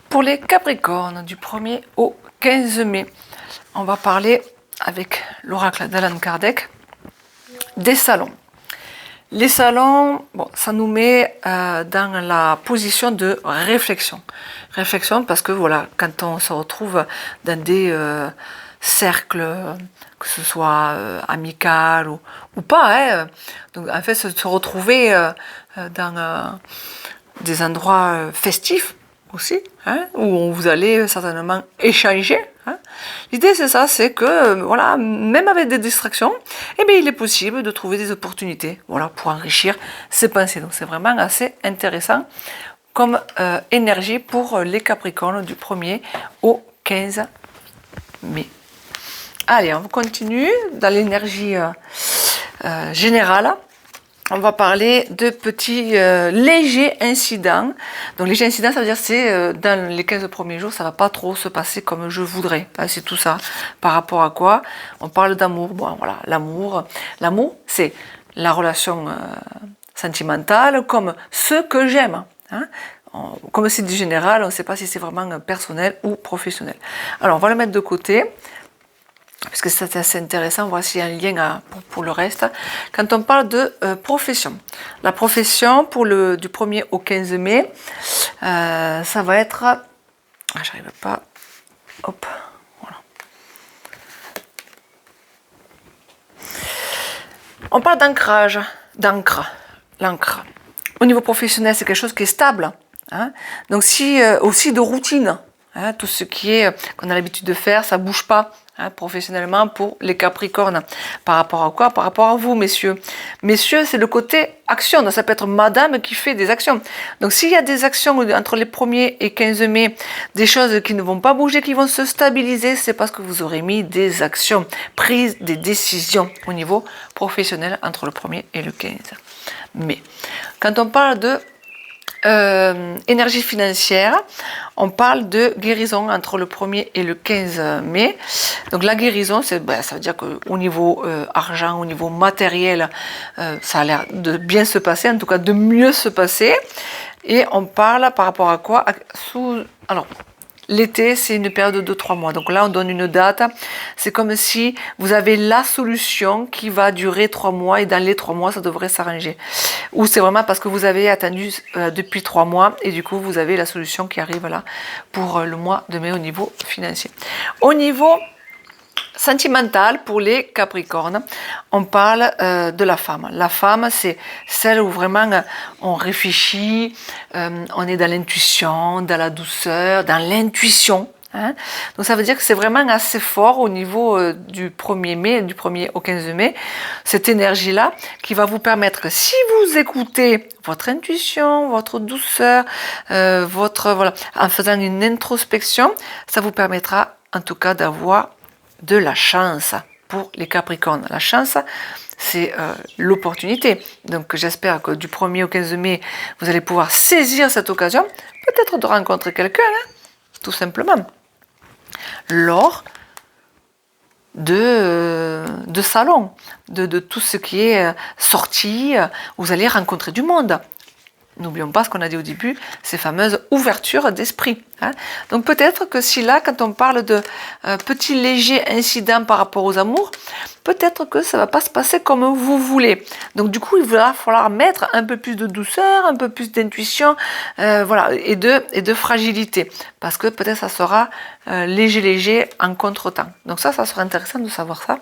Pour les Capricornes, du 1er au 15 mai, on va parler avec l'oracle d'Allan Kardec des salons. Les salons, bon, ça nous met dans la position de réflexion. Réflexion parce que voilà, quand on se retrouve dans des cercles, que ce soit amical ou pas, hein, donc en fait se retrouver dans des endroits festifs aussi, hein, où vous allez certainement échanger. Hein. L'idée c'est ça, c'est que voilà, même avec des distractions, eh bien, il est possible de trouver des opportunités, voilà, pour enrichir ses pensées. Donc c'est vraiment assez intéressant comme énergie pour les Capricornes du 1er au 15 mai. Allez, on continue dans l'énergie générale. On va parler de petits légers incidents. Donc léger incident, ça veut dire c'est dans les 15 premiers jours, ça va pas trop se passer comme je voudrais. C'est tout ça. Par rapport à quoi? On parle d'amour. Bon, voilà, l'amour. L'amour, c'est la relation sentimentale comme ce que j'aime. Hein. Comme c'est du général, on ne sait pas si c'est vraiment personnel ou professionnel. Alors, on va le mettre de côté. Parce que c'est assez intéressant, voir s'il y a un lien pour le reste. Quand on parle de profession, la profession pour du 1er au 15 mai, ça va être... Ah, j'arrive pas. Hop, voilà. On parle d'ancrage, l'encre. Au niveau professionnel, c'est quelque chose qui est stable. Hein. Donc si aussi de routine. Hein, tout ce qui est qu'on a l'habitude de faire, ça bouge pas. Hein, professionnellement pour les Capricornes. Par rapport à quoi? Par rapport à vous, messieurs. Messieurs, c'est le côté action. Donc, ça peut être madame qui fait des actions. Donc, s'il y a des actions entre les 1er et 15 mai, des choses qui ne vont pas bouger, qui vont se stabiliser, c'est parce que vous aurez mis des actions, prises des décisions au niveau professionnel entre le 1er et le 15 mai. Quand on parle de énergie financière, on parle de guérison entre le 1er et le 15 mai. Donc la guérison, ça veut dire qu'au niveau argent, au niveau matériel, ça a l'air de bien se passer, en tout cas de mieux se passer. Et on parle par rapport à quoi? Alors, l'été, c'est une période de 3 mois. Donc là, on donne une date. C'est comme si vous avez la solution qui va durer 3 mois et dans les 3 mois, ça devrait s'arranger. Ou c'est vraiment parce que vous avez attendu depuis 3 mois et du coup, vous avez la solution qui arrive là pour le mois de mai au niveau financier. Au niveau sentimental, pour les Capricornes, on parle de la femme. La femme, c'est celle où vraiment on réfléchit, on est dans l'intuition, dans la douceur, dans l'intuition. Hein. Donc ça veut dire que c'est vraiment assez fort au niveau du 1er mai, du 1er au 15 mai, cette énergie-là qui va vous permettre que si vous écoutez votre intuition, votre douceur, voilà, en faisant une introspection, ça vous permettra en tout cas d'avoir de la chance pour les Capricornes. La chance, c'est l'opportunité. Donc j'espère que du 1er au 15 mai, vous allez pouvoir saisir cette occasion, peut-être de rencontrer quelqu'un, hein, tout simplement, lors de salon, de tout ce qui est sortie, vous allez rencontrer du monde. N'oublions pas ce qu'on a dit au début, ces fameuses ouvertures d'esprit. Hein. Donc peut-être que si là, quand on parle de petits légers incidents par rapport aux amours, peut-être que ça ne va pas se passer comme vous voulez. Donc du coup, il va falloir mettre un peu plus de douceur, un peu plus d'intuition, voilà, et de fragilité. Parce que peut-être ça sera léger en contretemps. Donc ça sera intéressant de savoir ça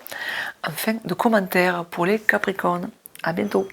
en fin de commentaire pour les Capricornes. À bientôt.